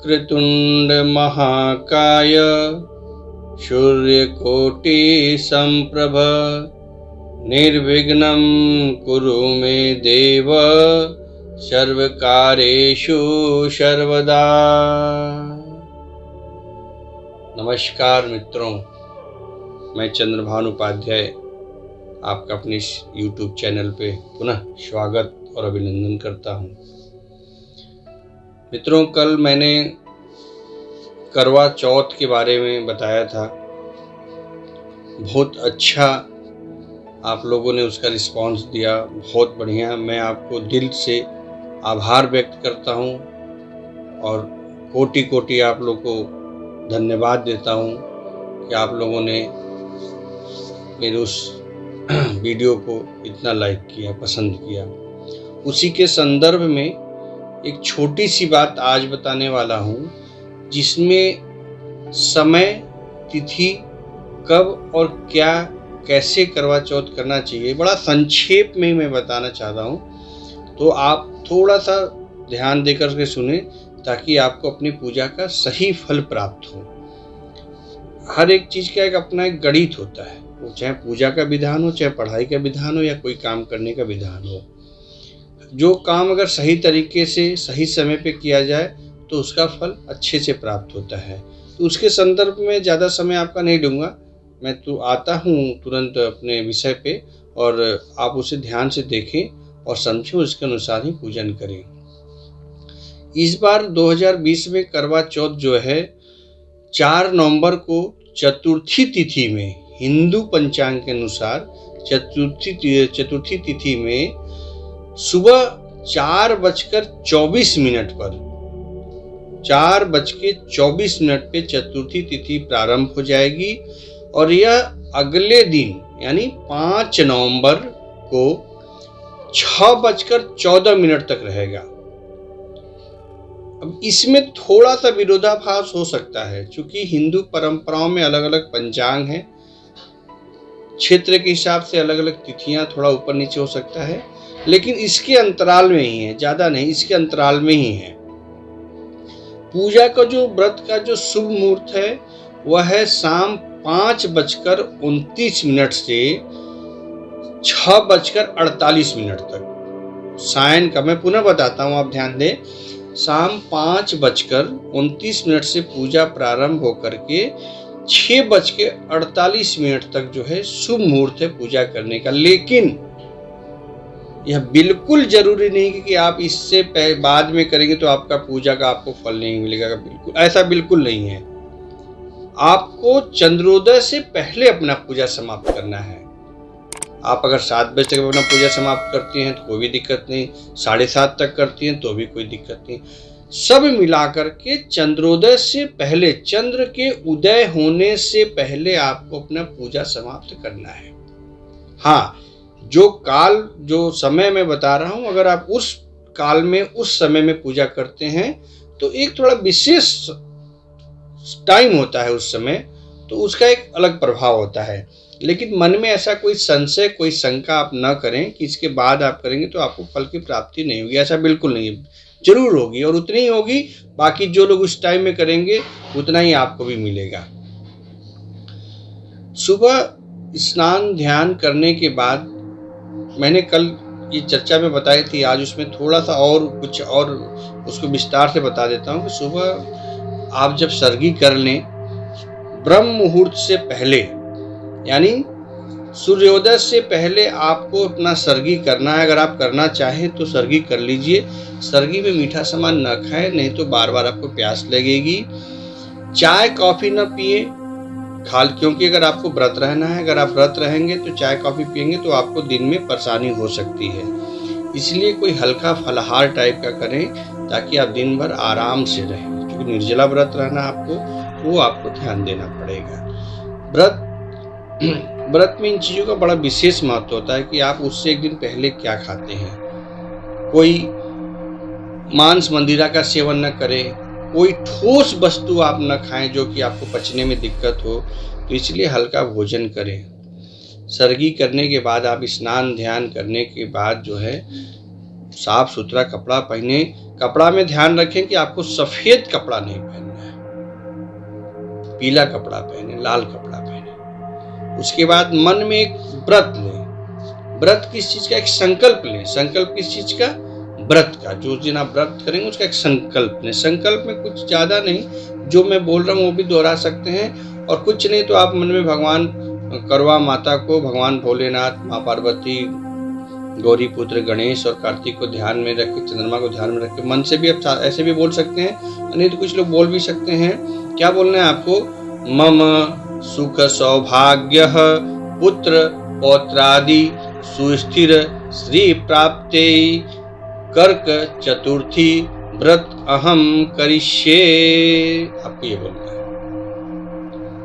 वक्रतुंड महाकाय सूर्यकोटि संप्रभ निर्विघ्नं कुरु मे देव सर्वकार्येषु सर्वदा। नमस्कार मित्रों, मैं चंद्रभानु उपाध्याय आपका अपने इस YouTube चैनल पे पुनः स्वागत और अभिनंदन करता हूँ। मित्रों, कल मैंने करवा चौथ के बारे में बताया था। बहुत अच्छा आप लोगों ने उसका रिस्पांस दिया, बहुत बढ़िया। मैं आपको दिल से आभार व्यक्त करता हूँ और कोटि कोटि आप लोग को धन्यवाद देता हूँ कि आप लोगों ने मेरे उस वीडियो को इतना लाइक किया, पसंद किया। उसी के संदर्भ में एक छोटी सी बात आज बताने वाला हूँ, जिसमें समय, तिथि, कब और क्या कैसे करवा चौथ करना चाहिए बड़ा संक्षेप में मैं बताना चाहता हूँ। तो आप थोड़ा सा ध्यान देकर के सुने ताकि आपको अपनी पूजा का सही फल प्राप्त हो। हर एक चीज़ का एक अपना एक गणित होता है, वो चाहे पूजा का विधान हो, चाहे पढ़ाई का विधान हो, या कोई काम करने का विधान हो। जो काम अगर सही तरीके से सही समय पे किया जाए तो उसका फल अच्छे से प्राप्त होता है। तो उसके संदर्भ में ज़्यादा समय आपका नहीं लूँगा, मैं तो आता हूँ तुरंत अपने विषय पे, और आप उसे ध्यान से देखें और समझें, उसके अनुसार ही पूजन करें। इस बार 2020 में करवा चौथ जो है 4 नवंबर को चतुर्थी तिथि में, हिंदू पंचांग के अनुसार चतुर्थी तिथि में सुबह 4:24 पर 4:24 पे चतुर्थी तिथि प्रारंभ हो जाएगी और यह अगले दिन यानी 5 नवंबर को 6:14 तक रहेगा। अब इसमें थोड़ा सा विरोधाभास हो सकता है, क्योंकि हिंदू परंपराओं में अलग अलग पंचांग हैं, क्षेत्र के हिसाब से अलग अलग तिथियां थोड़ा ऊपर नीचे हो सकता है, लेकिन इसके अंतराल में ही है, ज्यादा नहीं, इसके अंतराल में ही है। पूजा का जो व्रत का जो शुभ मुहूर्त है वह है शाम 5:29 से 6:48 तक सायं का। मैं पुनः बताता हूँ, आप ध्यान दें। शाम 5:29 से पूजा प्रारंभ होकर के 6:48 तक जो है शुभ मुहूर्त है पूजा करने का। लेकिन यह बिल्कुल जरूरी नहीं कि आप इससे बाद में करेंगे तो आपका पूजा का आपको फल नहीं मिलेगा। बिल्कुल ऐसा बिल्कुल नहीं है। आपको चंद्रोदय से पहले अपना पूजा समाप्त करना है। आप अगर 7 बजे तक अपना पूजा समाप्त करती हैं तो कोई भी दिक्कत नहीं, 7:30 तक करती हैं तो भी कोई दिक्कत नहीं। सब मिलाकर के चंद्रोदय से पहले, चंद्र के उदय होने से पहले आपको अपना पूजा समाप्त करना है। हाँ, जो समय मैं बता रहा हूं, अगर आप उस काल में उस समय में पूजा करते हैं तो एक थोड़ा विशेष टाइम होता है उस समय, तो उसका एक अलग प्रभाव होता है। लेकिन मन में ऐसा कोई संशय, कोई शंका आप न करें कि इसके बाद आप करेंगे तो आपको फल की प्राप्ति नहीं होगी। ऐसा बिल्कुल नहीं है, जरूर होगी, और उतनी ही होगी। बाकी जो लोग उस टाइम में करेंगे उतना ही आपको भी मिलेगा। सुबह स्नान ध्यान करने के बाद, मैंने कल ये चर्चा में बताई थी, आज उसमें थोड़ा सा और कुछ और उसको विस्तार से बता देता हूँ कि सुबह आप जब सर्गी कर लें, ब्रह्म मुहूर्त से पहले यानी सूर्योदय से पहले आपको अपना सर्गी करना है। अगर आप करना चाहें तो सर्गी कर लीजिए। सर्गी में मीठा सामान न खाएं, नहीं तो बार बार आपको प्यास लगेगी। चाय कॉफी न पिए, क्योंकि अगर आपको व्रत रहना है, अगर आप व्रत रहेंगे तो चाय कॉफी पिएंगे तो आपको दिन में परेशानी हो सकती है। इसलिए कोई हल्का फलाहार टाइप का करें ताकि आप दिन भर आराम से रहें, क्योंकि निर्जला व्रत रहना आपको, वो आपको ध्यान देना पड़ेगा। व्रत में इन चीज़ों का बड़ा विशेष महत्व होता है कि आप उससे एक दिन पहले क्या खाते हैं। कोई मांस मंदिरा का सेवन न करें, कोई ठोस वस्तु आप न खाएं जो कि आपको पचने में दिक्कत हो, तो इसलिए हल्का भोजन करें। सर्गी करने के बाद आप स्नान ध्यान करने के बाद जो है साफ सुथरा कपड़ा पहने, कपड़ा में ध्यान रखें कि आपको सफेद कपड़ा नहीं पहनना है, पीला कपड़ा पहने, लाल कपड़ा पहने। उसके बाद मन में एक व्रत लें। व्रत किस चीज का? एक संकल्प लें। संकल्प किस चीज का? व्रत का। जो दिन आप व्रत करेंगे उसका एक संकल्प लें। संकल्प में कुछ ज्यादा नहीं, जो मैं बोल रहा हूँ वो भी दोहरा सकते हैं, और कुछ नहीं तो आप मन में भगवान करवा माता को, भगवान भोलेनाथ, माँ पार्वती, गौरी पुत्र गणेश और कार्तिक को ध्यान में रख के, चंद्रमा को ध्यान में रख के मन से भी आप ऐसे भी बोल सकते हैं, नहीं तो कुछ लोग बोल भी सकते हैं। क्या बोलना है आपको? मम सुख सौभाग्य पुत्र पौत्रादि सुस्थिर श्री प्राप्ते कर्क चतुर्थी व्रत अहम करिष्ये। आपको ये बोलना है।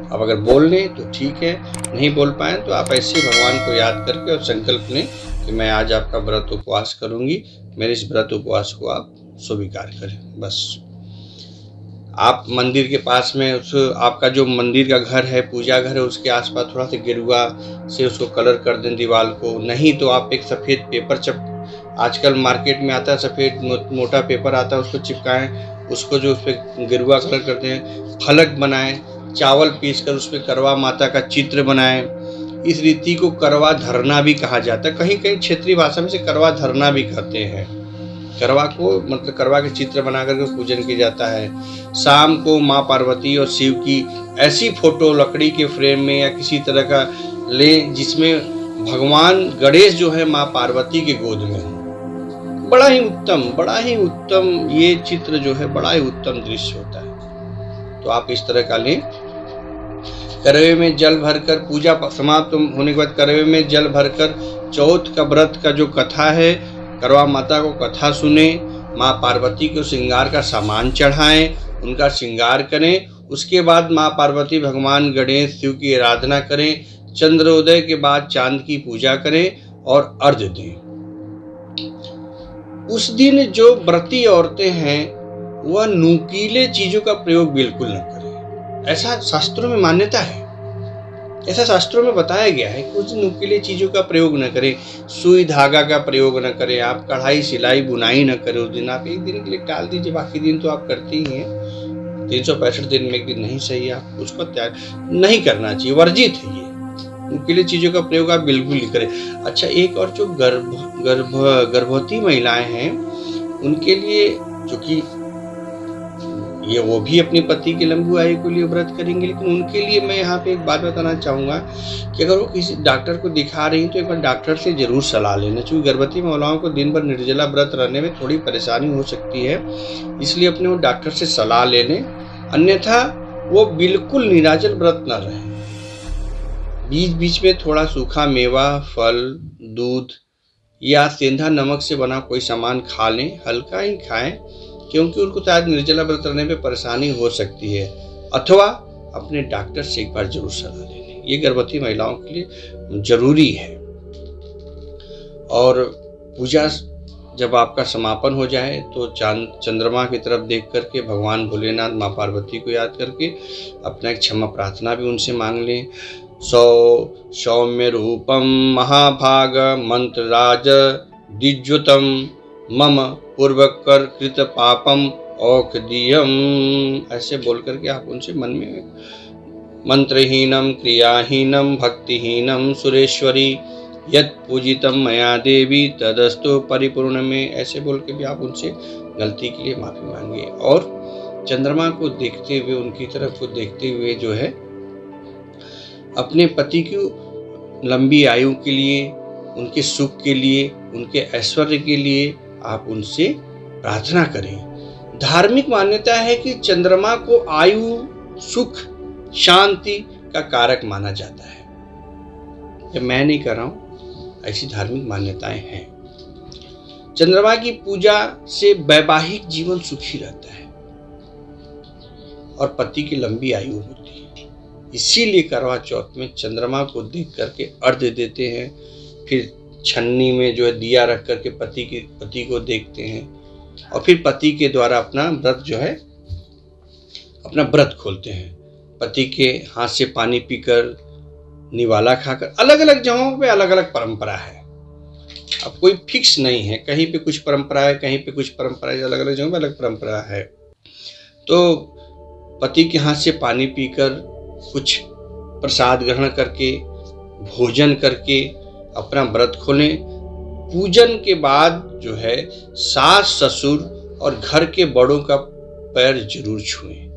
अब अगर बोल लें तो ठीक है, नहीं बोल पाए तो आप ऐसे भगवान को याद करके और संकल्प लें कि मैं आज आपका व्रत उपवास करूंगी, मेरे इस व्रत उपवास को आप स्वीकार करें। बस आप मंदिर के पास में आपका जो मंदिर का घर है, पूजा घर है, उसके आसपास थोड़ा सा गेरुआ से उसको कलर कर दें दीवार को। नहीं तो आप एक सफ़ेद पेपर आजकल मार्केट में आता है, सफ़ेद मोटा पेपर आता है, उसको चिपकाएं, उसको जो उस पर गेरुआ कलर करते हैं, फलक बनाएं, चावल पीसकर उस पर करवा माता का चित्र बनाएं। इस रीति को करवा धरना भी कहा जाता है। कहीं कहीं क्षेत्रीय भाषा में से करवा धरना भी कहते हैं। करवा को मतलब करवा के चित्र बना करके पूजन किया जाता है। शाम को माँ पार्वती और शिव की ऐसी फोटो लकड़ी के फ्रेम में या किसी तरह का लें जिसमें भगवान गणेश जो है माँ पार्वती के गोद में हो। बड़ा ही उत्तम ये चित्र जो है, बड़ा ही उत्तम दृश्य होता है। तो आप इस तरह का लें। करवे में जल भरकर, पूजा समाप्त होने के बाद करवे में जल भरकर चौथ का व्रत का जो कथा है, करवा माता को कथा सुने, माँ पार्वती को श्रृंगार का सामान चढ़ाएं, उनका श्रृंगार करें। उसके बाद माँ पार्वती, भगवान गणेश, शिव की आराधना करें। चंद्रोदय के बाद चांद की पूजा करें और अर्घ्य दें। उस दिन जो व्रती औरतें हैं वह नुकीले चीजों का प्रयोग बिल्कुल न करें। ऐसा शास्त्रों में मान्यता है, ऐसा शास्त्रों में बताया गया है कि उस नुकीले चीजों का प्रयोग न करें। सुई धागा का प्रयोग न करें, आप कढ़ाई सिलाई बुनाई न करें। उस दिन आप एक दिन के लिए टाल दीजिए, बाकी दिन तो आप करते ही हैं। 365 दिन में एक दिन नहीं सही, आप उसको त्याग नहीं करना चाहिए, वर्जित है ये। नुकीले चीजों का प्रयोग आप बिल्कुल नहीं करें। अच्छा, एक और जो गर्भवती महिलाएं हैं उनके लिए, जो कि ये वो भी अपने पति की लंबी आयु के लिए व्रत करेंगे, लेकिन उनके लिए मैं यहाँ पे एक बात बताना चाहूँगा कि अगर वो किसी डॉक्टर को दिखा रही हैं तो एक बार डॉक्टर से जरूर सलाह लेना, क्योंकि गर्भवती महिलाओं को दिन भर निर्जला व्रत रहने में थोड़ी परेशानी हो सकती है। इसलिए अपने वो डॉक्टर से सलाह ले लें, अन्यथा वो बिल्कुल निराजल व्रत न रहे। बीच बीच में थोड़ा सूखा मेवा, फल, दूध या सेंधा नमक से बना कोई सामान खा लें, हल्का ही खाएं, क्योंकि उनको शायद निर्जला व्रत रहने में परेशानी हो सकती है। अथवा अपने डॉक्टर से एक बार जरूर सलाह ले लें, ये गर्भवती महिलाओं के लिए जरूरी है। और पूजा जब आपका समापन हो जाए तो चंद्रमा की तरफ देख करके भगवान भोलेनाथ, माँ पार्वती को याद करके अपना एक क्षमा प्रार्थना भी उनसे मांग लें। सौम्य रूपम महाभाग मंत्रराज दिज्युतम मम पूर्वकर कृत पापम औषधियम, ऐसे बोल करके आप उनसे मन में मंत्रहीनम क्रियाहीनम भक्तिहीनम सुरेश्वरी यत् पूजितम मया देवी तदस्तु परिपूर्ण में, ऐसे बोल के भी आप उनसे गलती के लिए माफी मांगिए। और चंद्रमा को देखते हुए, उनकी तरफ को देखते हुए जो है अपने पति की लंबी आयु के लिए, उनके सुख के लिए, उनके ऐश्वर्य के लिए आप उनसे प्रार्थना करें। धार्मिक मान्यता है कि चंद्रमा को आयु, सुख, शांति का कारक माना जाता है। ये मैं नहीं कर रहा हूं, ऐसी धार्मिक मान्यताएं हैं। चंद्रमा की पूजा से वैवाहिक जीवन सुखी रहता है और पति की लंबी आयु होती है। इसीलिए करवा चौथ में चंद्रमा को देख करके अर्घ्य देते हैं, फिर छन्नी में जो है दिया रख करके पति को देखते हैं और फिर पति के द्वारा अपना व्रत जो है, अपना व्रत खोलते हैं। पति के हाथ से पानी पीकर, निवाला खाकर, अलग अलग जगहों पे अलग अलग परंपरा है। अब कोई फिक्स नहीं है, कहीं पे कुछ परंपरा है, कहीं पे कुछ परंपरा है, अलग अलग जगह में अलग परंपरा है। तो पति के हाथ से पानी पीकर, कुछ प्रसाद ग्रहण करके, भोजन करके अपना व्रत खोलें। पूजन के बाद जो है सास ससुर और घर के बड़ों का पैर जरूर छुएं।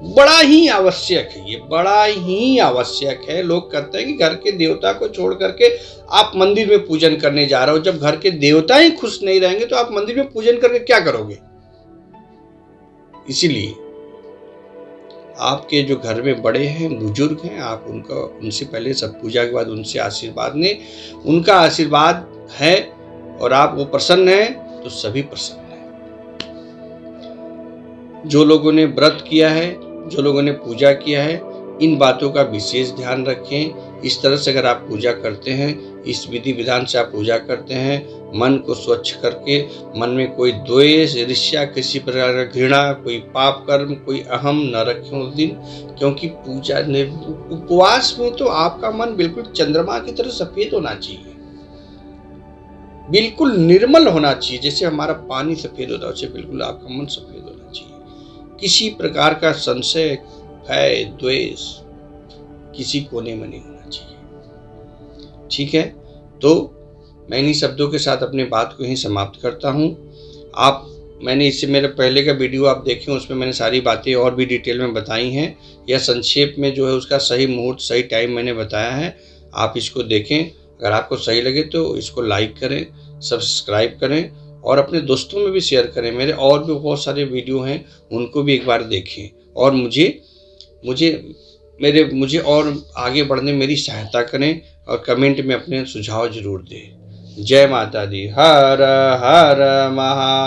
बड़ा ही आवश्यक है, ये बड़ा ही आवश्यक है। लोग कहते हैं कि घर के देवता को छोड़ करके आप मंदिर में पूजन करने जा रहे हो। जब घर के देवता ही खुश नहीं रहेंगे तो आप मंदिर में पूजन करके क्या करोगे? इसीलिए आपके जो घर में बड़े हैं, बुजुर्ग हैं, आप उनसे पहले सब पूजा के बाद उनसे आशीर्वाद लें। उनका आशीर्वाद है और आप वो प्रसन्न हैं तो सभी प्रसन्न हैं। जो लोगों ने व्रत किया है, जो लोगों ने पूजा किया है, इन बातों का विशेष ध्यान रखें। इस तरह से अगर आप पूजा करते हैं, इस विधि विधान से आप पूजा करते हैं, मन को स्वच्छ करके, मन में कोई द्वेष, ईर्ष्या, किसी प्रकार का घृणा, कोई पाप कर्म, कोई अहम न रखें उस दिन। क्योंकि पूजा उपवास में तो आपका मन बिल्कुल चंद्रमा की तरह सफेद होना चाहिए, बिल्कुल निर्मल होना चाहिए। जैसे हमारा पानी सफेद होता है वैसे बिल्कुल आपका मन सफेद होना चाहिए। किसी प्रकार का संशय, भय, द्वेष किसी कोने में नहीं होना चाहिए। ठीक है, तो मैं इन्हीं शब्दों के साथ अपनी बात को यहीं समाप्त करता हूँ। मैंने इससे मेरे पहले का वीडियो आप देखें, उसमें मैंने सारी बातें और भी डिटेल में बताई हैं। यह संक्षेप में जो है उसका सही मुहूर्त, सही टाइम मैंने बताया है। आप इसको देखें, अगर आपको सही लगे तो इसको लाइक करें, सब्सक्राइब करें और अपने दोस्तों में भी शेयर करें। मेरे और भी बहुत सारे वीडियो हैं, उनको भी एक बार देखें और मुझे और आगे बढ़ने में मेरी सहायता करें और कमेंट में अपने सुझाव जरूर दें। जय माता दी। हर हर महा